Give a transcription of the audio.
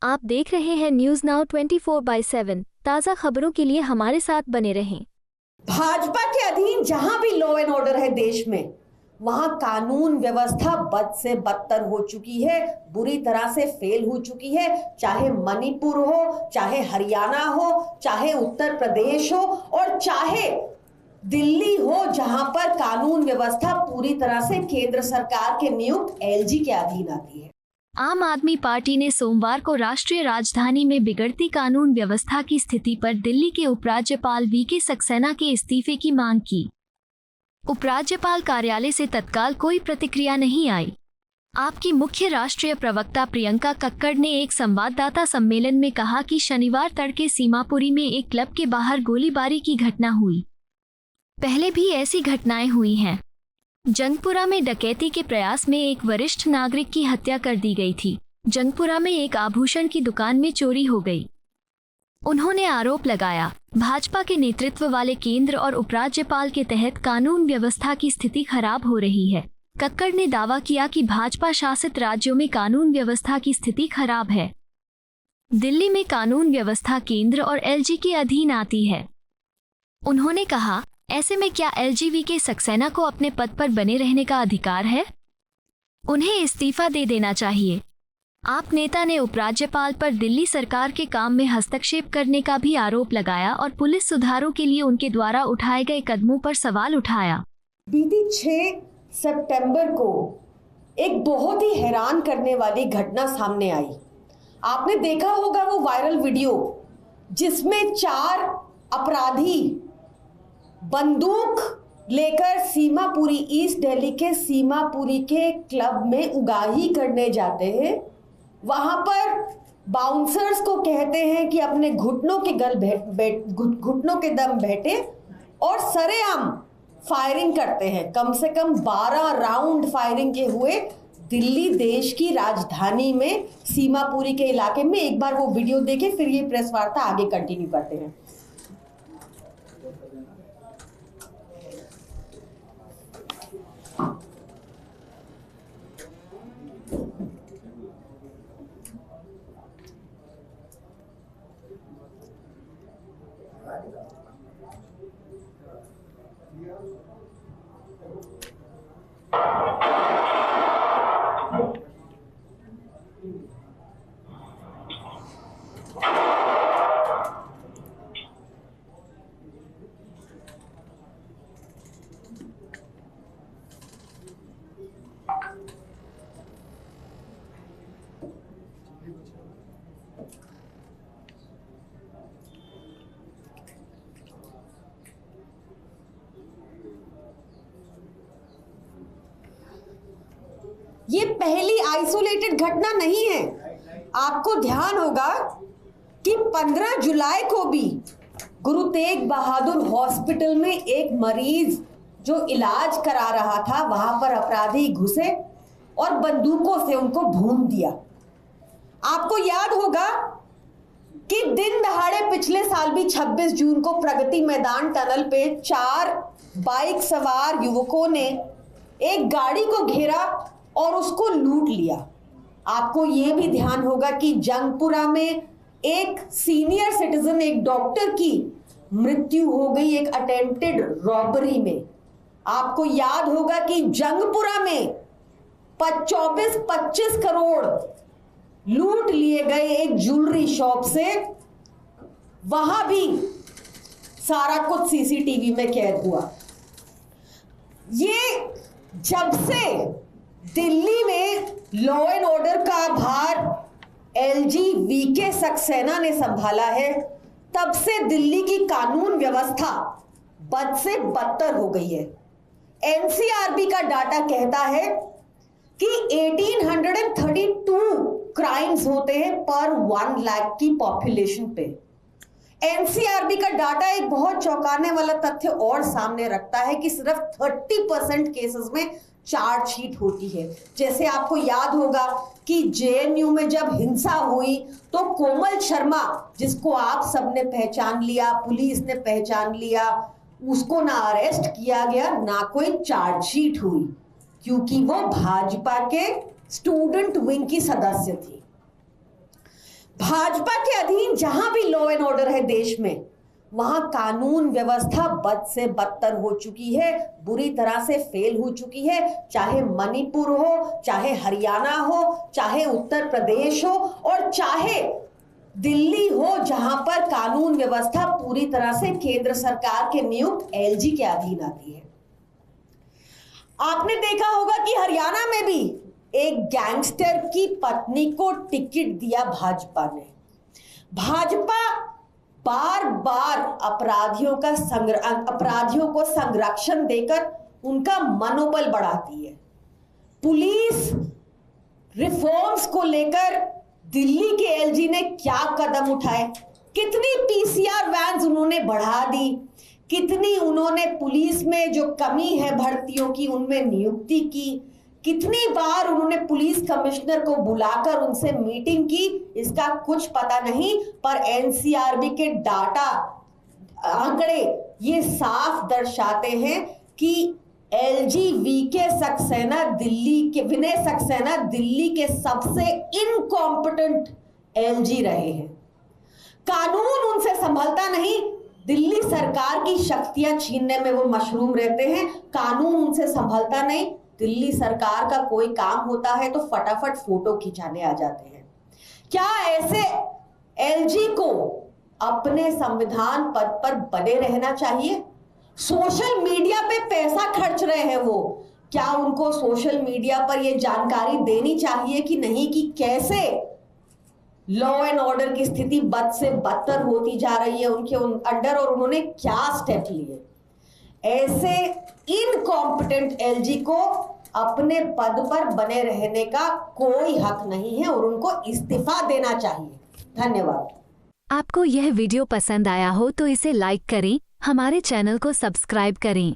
आप देख रहे हैं न्यूज नाउ 24/7। ताज़ा खबरों के लिए हमारे साथ बने रहें। भाजपा के अधीन जहां भी लॉ एंड ऑर्डर है देश में, वहां कानून व्यवस्था बद से बदतर हो चुकी है, बुरी तरह से फेल हो चुकी है। चाहे मणिपुर हो, चाहे हरियाणा हो, चाहे उत्तर प्रदेश हो और चाहे दिल्ली हो, जहां पर कानून व्यवस्था पूरी तरह से केंद्र सरकार के नियुक्त एलजी के अधीन आती है। आम आदमी पार्टी ने सोमवार को राष्ट्रीय राजधानी में बिगड़ती कानून व्यवस्था की स्थिति पर दिल्ली के उपराज्यपाल वीके सक्सेना के इस्तीफे की मांग की। उपराज्यपाल कार्यालय से तत्काल कोई प्रतिक्रिया नहीं आई। आपकी मुख्य राष्ट्रीय प्रवक्ता प्रियंका कक्कड़ ने एक संवाददाता सम्मेलन में कहा कि शनिवार तड़के सीमापुरी में एक क्लब के बाहर गोलीबारी की घटना हुई। पहले भी ऐसी घटनाएं हुई हैं। जंगपुरा में डकैती के प्रयास में एक वरिष्ठ नागरिक की हत्या कर दी गई थी। जंगपुरा में एक आभूषण की दुकान में चोरी हो गई। उन्होंने आरोप लगाया, भाजपा के नेतृत्व वाले केंद्र और उपराज्यपाल के तहत कानून व्यवस्था की स्थिति खराब हो रही है। कक्कड़ ने दावा किया कि भाजपा शासित राज्यों में कानून व्यवस्था की स्थिति खराब है। दिल्ली में कानून व्यवस्था केंद्र और एलजी के अधीन आती है। उन्होंने कहा, ऐसे में क्या एलजी वीके सक्सेना को अपने पद पर बने रहने का अधिकार है? उन्हें इस्तीफा दे देना चाहिए। आप नेता ने उपराज्यपाल पर दिल्ली सरकार के काम में हस्तक्षेप करने का भी आरोप लगाया और पुलिस सुधारों के लिए उनके द्वारा उठाए गए कदमों पर सवाल उठाया। बीती 6 सितंबर को एक बहुत ही हैरान करने वाली घटना सामने आई। आपने देखा होगा वो वायरल वीडियो जिसमें 4 अपराधी बंदूक लेकर सीमापुरी, ईस्ट दिल्ली के सीमापुरी के क्लब में उगाही करने जाते हैं। वहां पर बाउंसर्स को कहते हैं कि अपने घुटनों के दम बैठे और सरेआम फायरिंग करते हैं। कम से कम 12 राउंड फायरिंग के हुए दिल्ली देश की राजधानी में सीमापुरी के इलाके में। एक बार वो वीडियो देखें, फिर ये प्रेस वार्ता आगे कंटिन्यू करते हैं। ये पहली आइसोलेटेड घटना नहीं है। आपको ध्यान होगा कि 15 जुलाई को भी गुरु तेग बहादुर हॉस्पिटल में एक मरीज जो इलाज करा रहा था, वहां पर अपराधी घुसे और बंदूकों से उनको भून दिया। आपको याद होगा कि दिन दहाड़े पिछले साल भी 26 जून को प्रगति मैदान टनल पे 4 बाइक सवार युवकों ने एक गाड़ी को घेरा और उसको लूट लिया। आपको यह भी ध्यान होगा कि जंगपुरा में एक सीनियर सिटीजन, एक डॉक्टर की मृत्यु हो गई एक अटेम्प्टेड रॉबरी में। आपको याद होगा कि जंगपुरा में 24-25 करोड़ लूट लिए गए एक ज्वेलरी शॉप से। वहां भी सारा कुछ सीसीटीवी में कैद हुआ। ये जब से दिल्ली में लॉ एंड ऑर्डर का भार एलजी वीके सक्सेना ने संभाला है, तब से दिल्ली की कानून व्यवस्था बद से बदतर हो गई है। एनसीआरबी का डाटा कहता है कि 1832 क्राइम्स होते हैं पर 1 लाख की पॉपुलेशन पे। एनसीआरबी का डाटा एक बहुत चौंकाने वाला तथ्य और सामने रखता है कि सिर्फ 30% केसेस में चार्जशीट होती है। जैसे आपको याद होगा कि जेएनयू में जब हिंसा हुई तो कोमल शर्मा, जिसको आप सबने पहचान लिया, पुलिस ने पहचान लिया, उसको ना अरेस्ट किया गया ना कोई चार्जशीट हुई, क्योंकि वो भाजपा के स्टूडेंट विंग की सदस्य थी। भाजपा के अधीन जहां भी लॉ एंड ऑर्डर है देश में, वहां कानून व्यवस्था बद से बदतर हो चुकी है, बुरी तरह से फेल हो चुकी है। चाहे मणिपुर हो, चाहे हरियाणा हो, चाहे उत्तर प्रदेश हो और चाहे दिल्ली हो, जहां पर कानून व्यवस्था पूरी तरह से केंद्र सरकार के नियुक्त एलजी के अधीन आती है। आपने देखा होगा कि हरियाणा में भी एक गैंगस्टर की पत्नी को टिकट दिया भाजपा ने। भाजपा बार बार अपराधियों को संरक्षण देकर उनका मनोबल बढ़ाती है। पुलिस रिफॉर्म्स को लेकर दिल्ली के एलजी ने क्या कदम उठाए, कितनी पीसीआर वैन्स उन्होंने बढ़ा दी, कितनी उन्होंने पुलिस में जो कमी है भर्तियों की उनमें नियुक्ति की, कितनी बार उन्होंने पुलिस कमिश्नर को बुलाकर उनसे मीटिंग की, इसका कुछ पता नहीं। पर एनसीआरबी के डाटा आंकड़े ये साफ दर्शाते हैं कि एलजी विनय सक्सेना दिल्ली के सबसे इनकॉम्पिटेंट एलजी रहे हैं। कानून उनसे संभलता नहीं, दिल्ली सरकार की शक्तियां छीनने में वो मशरूम रहते हैं। कानून उनसे संभलता नहीं, दिल्ली सरकार का कोई काम होता है तो फटाफट फोटो खिंचाने आ जाते हैं। क्या ऐसे एलजी को अपने संविधान पद पर बने रहना चाहिए? सोशल मीडिया पे पैसा खर्च रहे हैं वो, क्या उनको सोशल मीडिया पर ये जानकारी देनी चाहिए कि नहीं कि कैसे लॉ एंड ऑर्डर की स्थिति बद से बदतर होती जा रही है उनके अंडर और उन्होंने क्या स्टेप लिए? ऐसे इनकॉम्पिटेंट एलजी को अपने पद पर बने रहने का कोई हक नहीं है और उनको इस्तीफा देना चाहिए। धन्यवाद। आपको यह वीडियो पसंद आया हो तो इसे लाइक करें, हमारे चैनल को सब्सक्राइब करें।